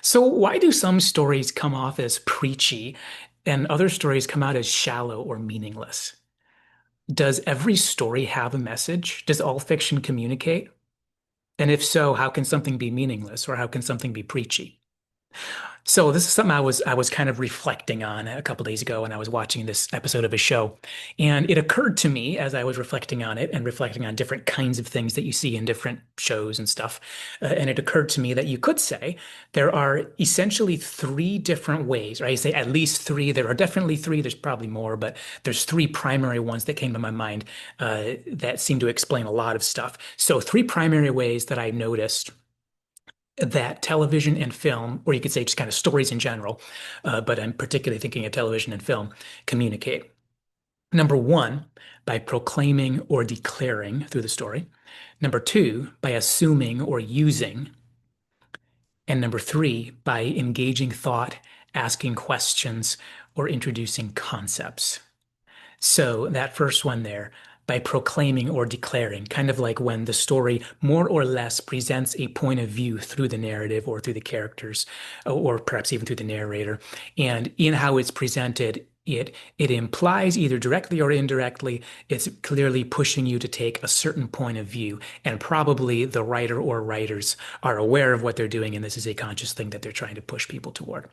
So why do some stories come off as preachy and other stories come out as shallow or meaningless? Does every story have a message? Does all fiction communicate? And if so, how can something be meaningless or how can something be preachy? So this is something I was kind of reflecting on a couple days ago when I was watching this episode of a show. And it occurred to me as I was reflecting on it and reflecting on different kinds of things that you see in different shows and stuff. And it occurred to me that you could say there are essentially three different ways, right? I say at least three. There are definitely three. There's probably more, but there's three primary ones that came to my mind that seem to explain a lot of stuff. So three primary ways that I noticed that television and film, or you could say just kind of stories in general, but I'm particularly thinking of television and film, communicate. Number one, by proclaiming or declaring through the story. Number two, by assuming or using. And number three, by engaging thought, asking questions, or introducing concepts. So that first one there, by proclaiming or declaring, kind of like when the story more or less presents a point of view through the narrative or through the characters, or perhaps even through the narrator. And in how it's presented, it implies either directly or indirectly, it's clearly pushing you to take a certain point of view. And probably the writer or writers are aware of what they're doing, and this is a conscious thing that they're trying to push people toward.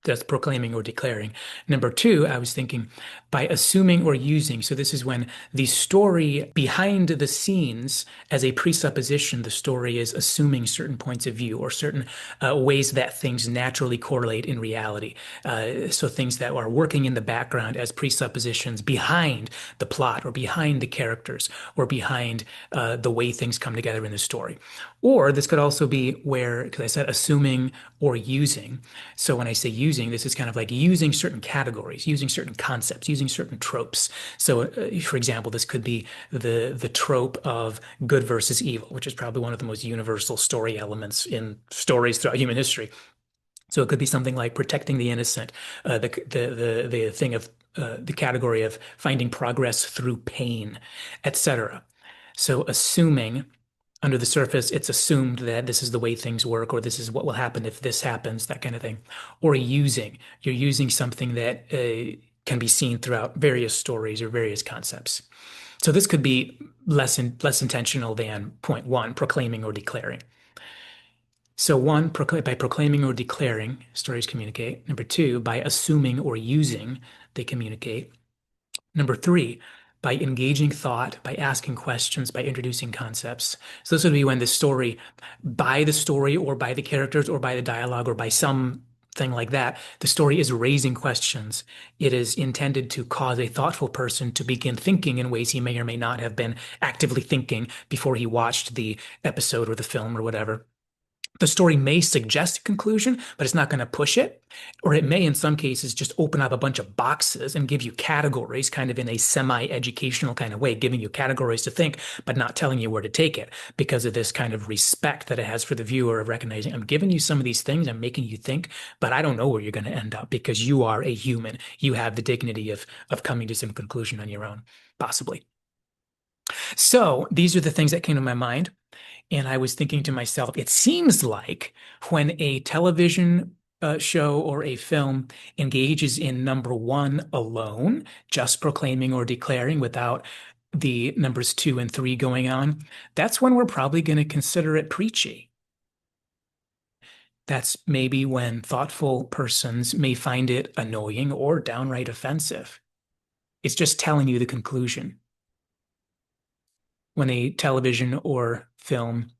That's proclaiming or declaring. Number two, I was thinking by assuming or using. So this is when the story behind the scenes, as a presupposition, the story is assuming certain points of view or certain ways that things naturally correlate in reality. So things that are working in the background as presuppositions behind the plot or behind the characters or behind the way things come together in the story. Or this could also be where, because I said assuming or using. So when I say using, this is kind of like using certain categories, using certain concepts, using certain tropes. So, for example, this could be the trope of good versus evil, which is probably one of the most universal story elements in stories throughout human history. So it could be something like protecting the innocent, the thing of the category of finding progress through pain, etc. So assuming under the surface, it's assumed that this is the way things work, or this is what will happen if this happens, that kind of thing. Or using, you're using something that can be seen throughout various stories or various concepts. So this could be less intentional than point one, proclaiming or declaring. So one, by proclaiming or declaring, stories communicate. Number two, by assuming or using, they communicate. Number three, by engaging thought, by asking questions, by introducing concepts. So this would be when by the story or by the characters or by the dialogue or by something like that, the story is raising questions. It is intended to cause a thoughtful person to begin thinking in ways he may or may not have been actively thinking before he watched the episode or the film or whatever. The story may suggest a conclusion, but it's not going to push it. Or it may, in some cases, just open up a bunch of boxes and give you categories, kind of in a semi-educational kind of way, giving you categories to think, but not telling you where to take it because of this kind of respect that it has for the viewer of recognizing, I'm giving you some of these things, I'm making you think, but I don't know where you're going to end up because you are a human. You have the dignity of coming to some conclusion on your own, possibly. So these are the things that came to my mind. And I was thinking to myself, it seems like when a television show or a film engages in number one alone, just proclaiming or declaring without the numbers two and three going on, that's when we're probably going to consider it preachy. That's maybe when thoughtful persons may find it annoying or downright offensive. It's just telling you the conclusion. When a television or film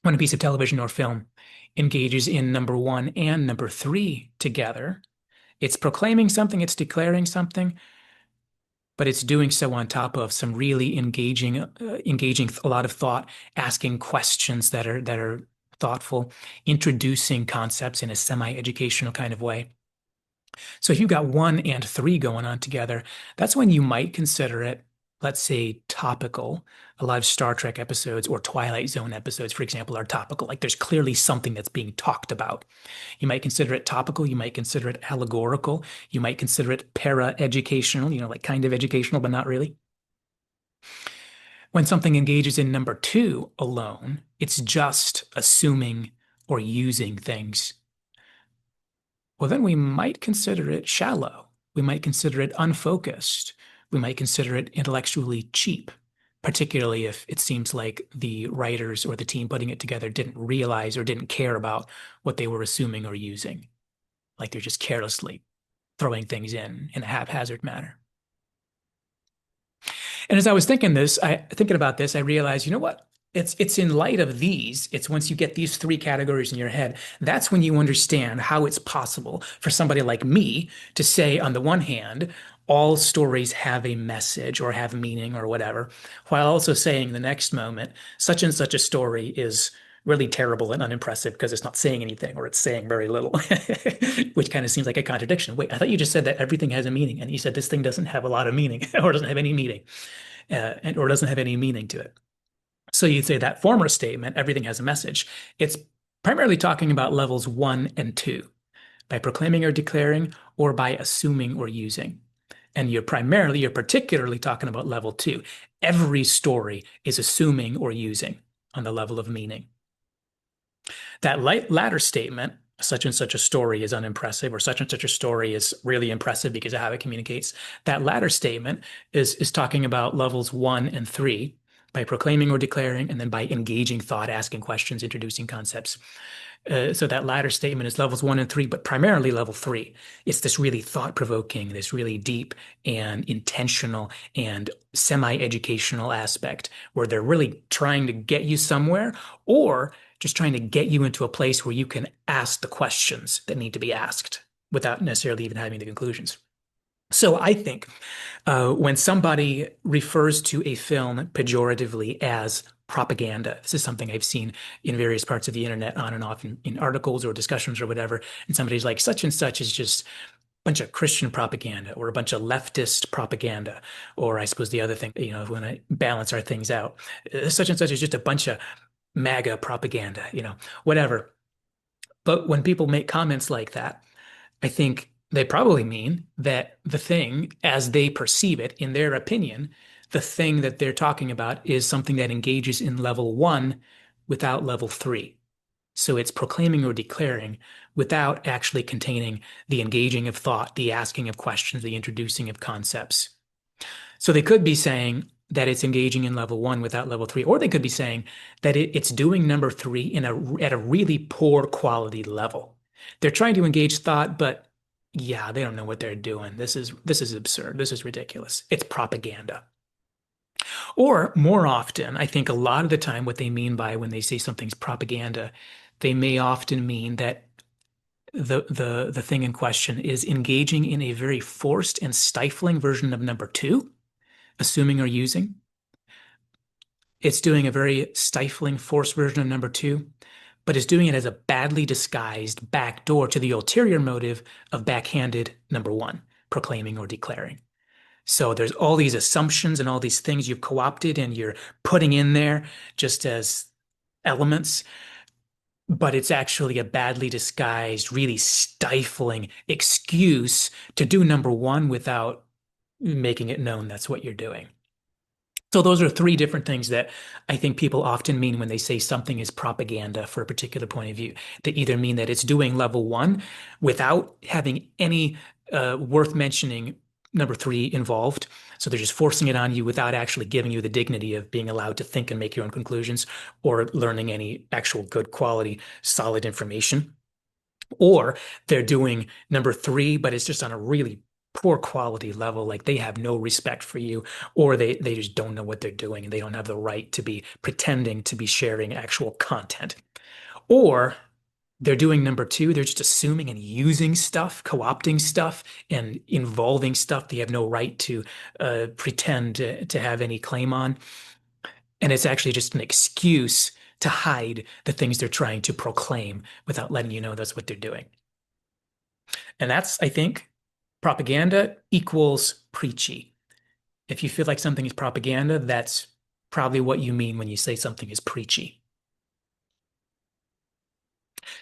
when a piece of television or film engages in number one and number three together, it's proclaiming something, it's declaring something, but it's doing so on top of some really engaging a lot of thought, asking questions that are thoughtful, introducing concepts in a semi-educational kind of way. So if you've got one and three going on together, that's when you might consider it, let's say, topical. A lot of Star Trek episodes or Twilight Zone episodes, for example, are topical. Like there's clearly something that's being talked about. You might consider it topical. You might consider it allegorical. You might consider it para-educational, like kind of educational, but not really. When something engages in number two alone, it's just assuming or using things, well, then we might consider it shallow. We might consider it unfocused. We might consider it intellectually cheap, particularly if it seems like the writers or the team putting it together didn't realize or didn't care about what they were assuming or using. Like they're just carelessly throwing things in a haphazard manner. And as I was thinking about this, I realized, you know what? It's in light of these, it's once you get these three categories in your head, that's when you understand how it's possible for somebody like me to say, on the one hand, all stories have a message or have meaning or whatever, while also saying the next moment, such and such a story is really terrible and unimpressive because it's not saying anything or it's saying very little, which kind of seems like a contradiction. Wait, I thought you just said that everything has a meaning, and you said this thing doesn't have a lot of meaning or doesn't have any meaning, or doesn't have any meaning to it. So you'd say that former statement, everything has a message. It's primarily talking about levels one and two, by proclaiming or declaring, or by assuming or using. And you're particularly talking about level two. Every story is assuming or using on the level of meaning. That latter statement, such and such a story is unimpressive, or such and such a story is really impressive because of how it communicates. That latter statement is talking about levels one and three, by proclaiming or declaring, and then by engaging thought, asking questions, introducing concepts. So that latter statement is levels one and three, but primarily level three. It's this really thought-provoking, this really deep and intentional and semi-educational aspect where they're really trying to get you somewhere, or just trying to get you into a place where you can ask the questions that need to be asked without necessarily even having the conclusions. So I think when somebody refers to a film pejoratively as propaganda, this is something I've seen in various parts of the internet on and off in articles or discussions or whatever, and somebody's like, such and such is just a bunch of Christian propaganda or a bunch of leftist propaganda. Or I suppose the other thing, when I balance our things out, such and such is just a bunch of MAGA propaganda, whatever. But when people make comments like that, I think they probably mean that the thing, as they perceive it, in their opinion, the thing that they're talking about is something that engages in level one without level three. So it's proclaiming or declaring without actually containing the engaging of thought, the asking of questions, the introducing of concepts. So they could be saying that it's engaging in level one without level three, or they could be saying that it's doing number three at a really poor quality level. They're trying to engage thought, but yeah, they don't know what they're doing. This is absurd. This is ridiculous. It's propaganda. Or more often, I think a lot of the time what they mean by when they say something's propaganda, they may often mean that the thing in question is engaging in a very forced and stifling version of number two, assuming or using. It's doing a very stifling, forced version of number two, but is doing it as a badly disguised backdoor to the ulterior motive of backhanded number one, proclaiming or declaring. So there's all these assumptions and all these things you've co-opted and you're putting in there just as elements, but it's actually a badly disguised, really stifling excuse to do number one without making it known that's what you're doing. So those are three different things that I think people often mean when they say something is propaganda for a particular point of view. They either mean that it's doing level one without having any worth mentioning number three involved. So they're just forcing it on you without actually giving you the dignity of being allowed to think and make your own conclusions or learning any actual good quality, solid information. Or they're doing number three, but it's just on a really poor quality level. Like they have no respect for you, or they just don't know what they're doing and they don't have the right to be pretending to be sharing actual content. Or they're doing number two, they're just assuming and using stuff, co-opting stuff, and involving stuff they have no right to pretend to have any claim on. And it's actually just an excuse to hide the things they're trying to proclaim without letting you know that's what they're doing. And that's, I think, propaganda equals preachy. If you feel like something is propaganda, that's probably what you mean when you say something is preachy.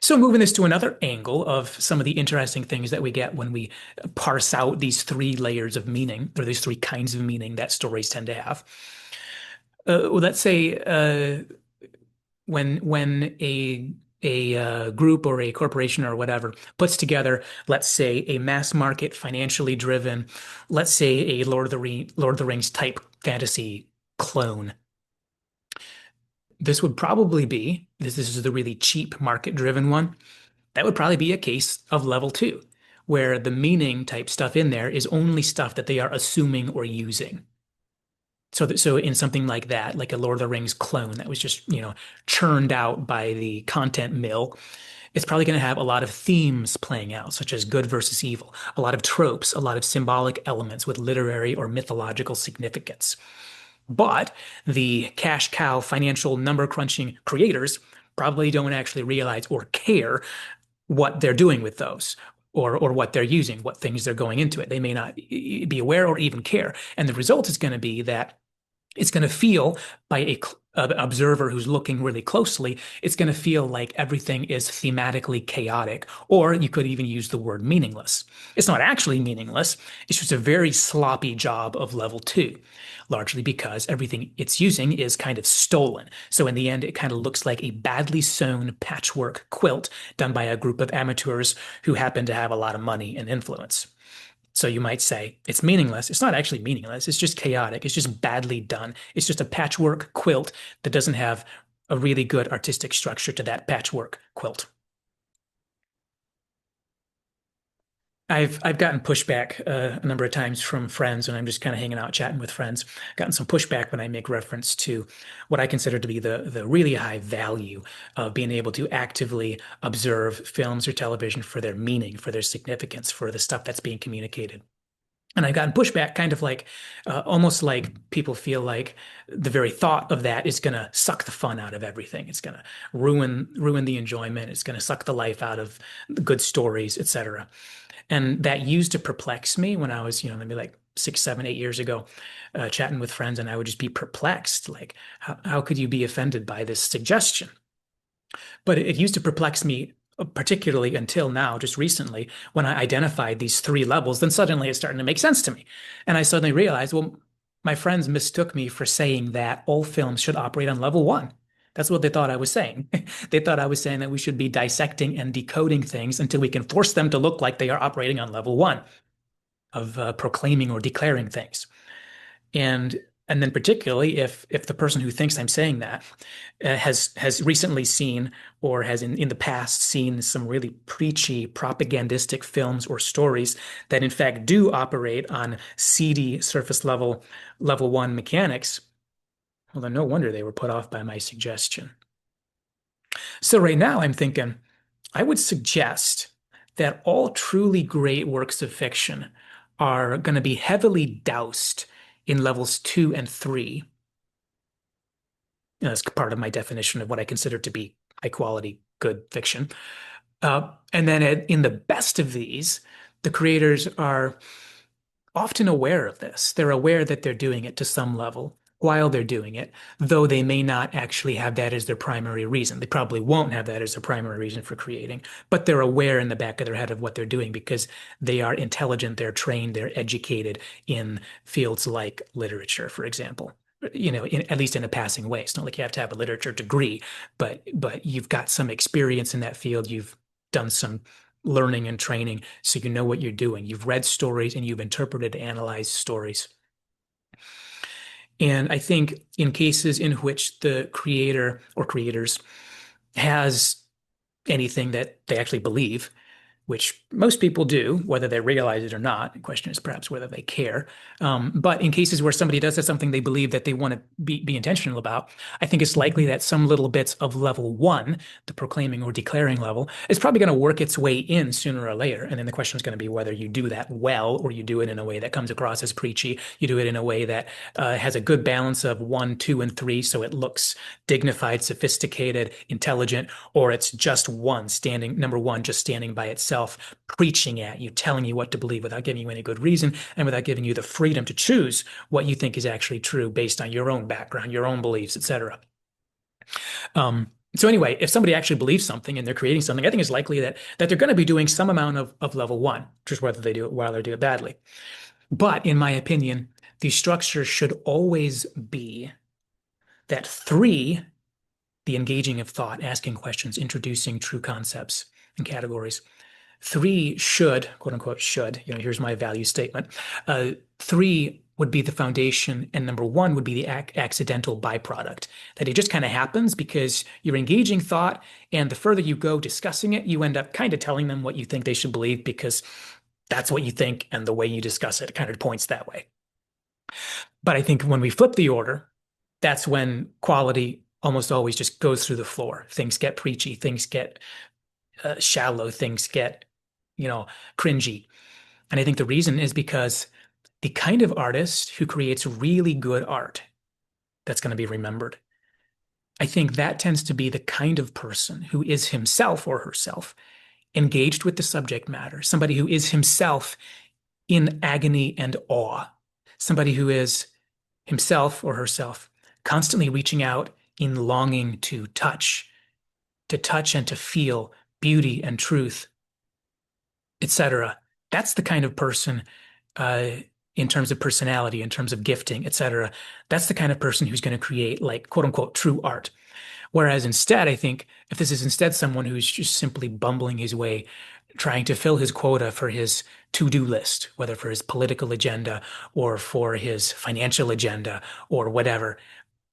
So moving this to another angle of some of the interesting things that we get when we parse out these three layers of meaning, or these three kinds of meaning that stories tend to have. Well, let's say when a group or a corporation or whatever puts together, let's say, a mass market, financially driven, let's say, a Lord of the Rings type fantasy clone. This is the really cheap market driven one. That would probably be a case of level two, where the meaning type stuff in there is only stuff that they are assuming or using. So in something like that, like a Lord of the Rings clone that was just, churned out by the content mill, it's probably going to have a lot of themes playing out, such as good versus evil, a lot of tropes, a lot of symbolic elements with literary or mythological significance. But the cash cow financial number crunching creators probably don't actually realize or care what they're doing with those. Or what they're using, what things they're going into it. They may not be aware or even care. And the result is going to be that it's going to feel by a observer who's looking really closely, it's going to feel like everything is thematically chaotic, or you could even use the word meaningless. It's not actually meaningless. It's just a very sloppy job of level two, largely because everything it's using is kind of stolen. So in the end, it kind of looks like a badly sewn patchwork quilt done by a group of amateurs who happen to have a lot of money and influence. So you might say it's meaningless. It's not actually meaningless. It's just chaotic. It's just badly done. It's just a patchwork quilt that doesn't have a really good artistic structure to that patchwork quilt. I've gotten pushback a number of times from friends when I'm just kind of hanging out chatting with friends. Gotten some pushback when I make reference to what I consider to be the really high value of being able to actively observe films or television for their meaning, for their significance, for the stuff that's being communicated. And I've gotten pushback, kind of like almost like people feel like the very thought of that is going to suck the fun out of everything. It's going to ruin the enjoyment. It's going to suck the life out of the good stories, etc. And that used to perplex me when I was, maybe like 6, 7, 8 years ago, chatting with friends, and I would just be perplexed. Like, how could you be offended by this suggestion? But it used to perplex me, particularly until now, just recently, when I identified these three levels. Then suddenly it's starting to make sense to me. And I suddenly realized, well, my friends mistook me for saying that all films should operate on level one. That's what they thought I was saying. They thought I was saying that we should be dissecting and decoding things until we can force them to look like they are operating on level one of proclaiming or declaring things. And and then particularly if the person who thinks I'm saying that has recently seen or has in the past seen some really preachy propagandistic films or stories that in fact do operate on seedy surface level one mechanics, well, then no wonder they were put off by my suggestion. So right now I'm thinking I would suggest that all truly great works of fiction are going to be heavily doused in levels two and three. That's part of my definition of what I consider to be high quality, good fiction. And then in the best of these, the creators are often aware of this. They're aware that they're doing it to some level while they're doing it, though they may not actually have that as their primary reason. They probably won't have that as their primary reason for creating, but they're aware in the back of their head of what they're doing because they are intelligent, they're trained, they're educated in fields like literature, for example. At least in a passing way. It's not like you have to have a literature degree, but you've got some experience in that field. You've done some learning and training, so you know what you're doing. You've read stories and you've interpreted, analyzed stories. And I think in cases in which the creator or creators has anything that they actually believe, which most people do, whether they realize it or not. The question is perhaps whether they care. But in cases where somebody does have something they believe that they want to be intentional about, I think it's likely that some little bits of level one, the proclaiming or declaring level, is probably going to work its way in sooner or later. And then the question is going to be whether you do that well or you do it in a way that comes across as preachy. You do it in a way that has a good balance of one, two, and three, so it looks dignified, sophisticated, intelligent, or it's just number one, just standing by itself, preaching at you, telling you what to believe without giving you any good reason and without giving you the freedom to choose what you think is actually true based on your own background, your own beliefs, etc. So anyway, if somebody actually believes something and they're creating something, I think it's likely that they're going to be doing some amount of level one, just whether they do it well or do it badly. But in my opinion, the structure should always be that three the engaging of thought, asking questions, introducing true concepts and categories. Three should, quote unquote, should, here's my value statement. Three would be the foundation, and number one would be the accidental byproduct. That it just kind of happens because you're engaging thought, and the further you go discussing it, you end up kind of telling them what you think they should believe because that's what you think, and the way you discuss it kind of points that way. But I think when we flip the order, that's when quality almost always just goes through the floor. Things get preachy, things get shallow, things get, you know, cringy. And I think the reason is because the kind of artist who creates really good art that's going to be remembered, I think that tends to be the kind of person who is himself or herself engaged with the subject matter, somebody who is himself in agony and awe, somebody who is himself or herself constantly reaching out in longing to touch and to feel beauty and truth, etc. That's the kind of person, uh, in terms of personality, in terms of gifting, etc. That's the kind of person who's going to create, like, quote unquote, true art. Whereas instead, I think if this is instead someone who's just simply bumbling his way, trying to fill his quota for his to-do list, whether for his political agenda or for his financial agenda or whatever,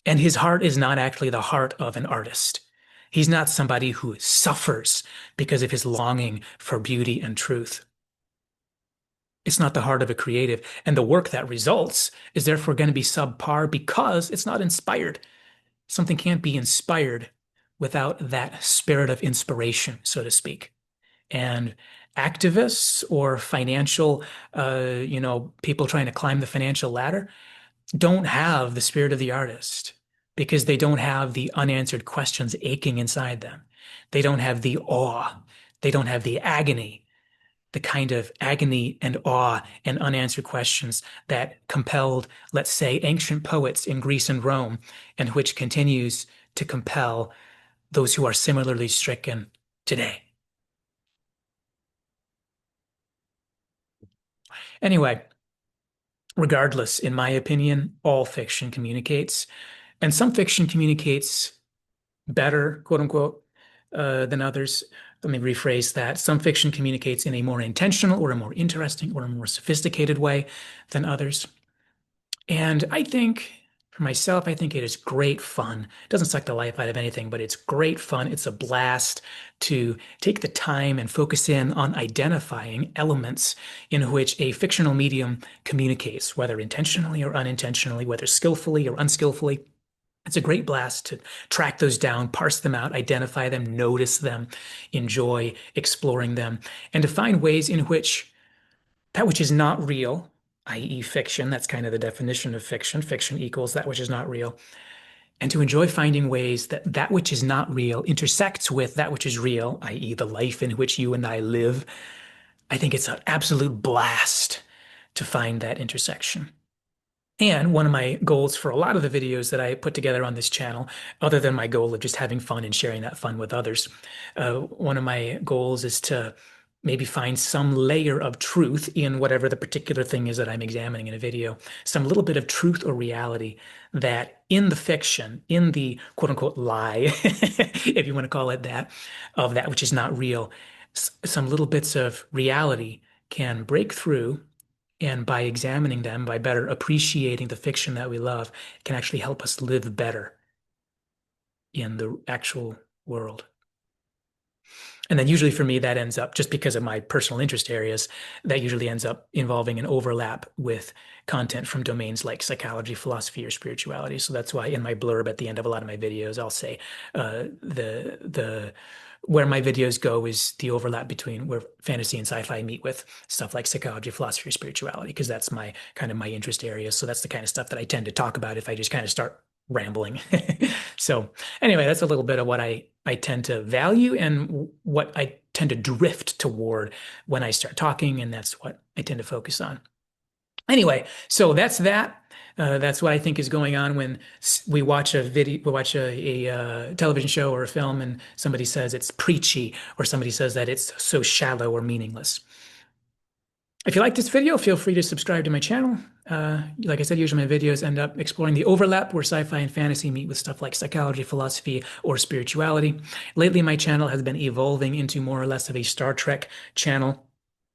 and his heart is not actually the heart of an artist. He's not somebody who suffers because of his longing for beauty and truth. It's not the heart of a creative. And the work that results is therefore going to be subpar because it's not inspired. Something can't be inspired without that spirit of inspiration, so to speak. And activists or financial, people trying to climb the financial ladder don't have the spirit of the artist because they don't have the unanswered questions aching inside them. They don't have the awe. They don't have the agony, the kind of agony and awe and unanswered questions that compelled, let's say, ancient poets in Greece and Rome, and which continues to compel those who are similarly stricken today. Anyway, regardless, in my opinion, all fiction communicates, and some fiction communicates better, quote unquote, than others. Let me rephrase that. Some fiction communicates in a more intentional or a more interesting or a more sophisticated way than others. And I think, for myself, I think it is great fun. It doesn't suck the life out of anything, but it's great fun. It's a blast to take the time and focus in on identifying elements in which a fictional medium communicates, whether intentionally or unintentionally, whether skillfully or unskillfully. It's a great blast to track those down, parse them out, identify them, notice them, enjoy exploring them, and to find ways in which that which is not real, i.e., fiction, that's kind of the definition of fiction. Fiction equals that which is not real. And to enjoy finding ways that that which is not real intersects with that which is real, i.e., the life in which you and I live. I think it's an absolute blast to find that intersection. And one of my goals for a lot of the videos that I put together on this channel, other than my goal of just having fun and sharing that fun with others, one of my goals is to maybe find some layer of truth in whatever the particular thing is that I'm examining in a video, some little bit of truth or reality that in the fiction, in the quote unquote lie, if you want to call it that, of that which is not real, some little bits of reality can break through, and by examining them, by better appreciating the fiction that we love, it can actually help us live better in the actual world. And then usually for me, that ends up, just because of my personal interest areas, that usually ends up involving an overlap with content from domains like psychology, philosophy, or spirituality. So that's why in my blurb at the end of a lot of my videos, I'll say the where my videos go is the overlap between where fantasy and sci-fi meet with stuff like psychology, philosophy, or spirituality, because that's my kind of my interest area. So that's the kind of stuff that I tend to talk about if I just kind of start rambling. So anyway, that's a little bit of what I tend to value and what I tend to drift toward when I start talking, and that's what I tend to focus on. Anyway, so that's that. That's what I think is going on when we watch a video, we watch a television show or a film, and somebody says it's preachy, or somebody says that it's so shallow or meaningless. If you like this video, feel free to subscribe to my channel. Like I said, usually my videos end up exploring the overlap where sci-fi and fantasy meet with stuff like psychology, philosophy, or spirituality. Lately, my channel has been evolving into more or less of a Star Trek channel,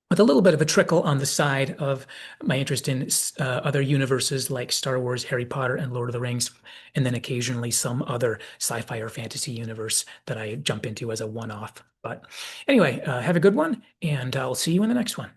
with a little bit of a trickle on the side of my interest in other universes like Star Wars, Harry Potter, and Lord of the Rings, and then occasionally some other sci-fi or fantasy universe that I jump into as a one-off. But anyway, have a good one, and I'll see you in the next one.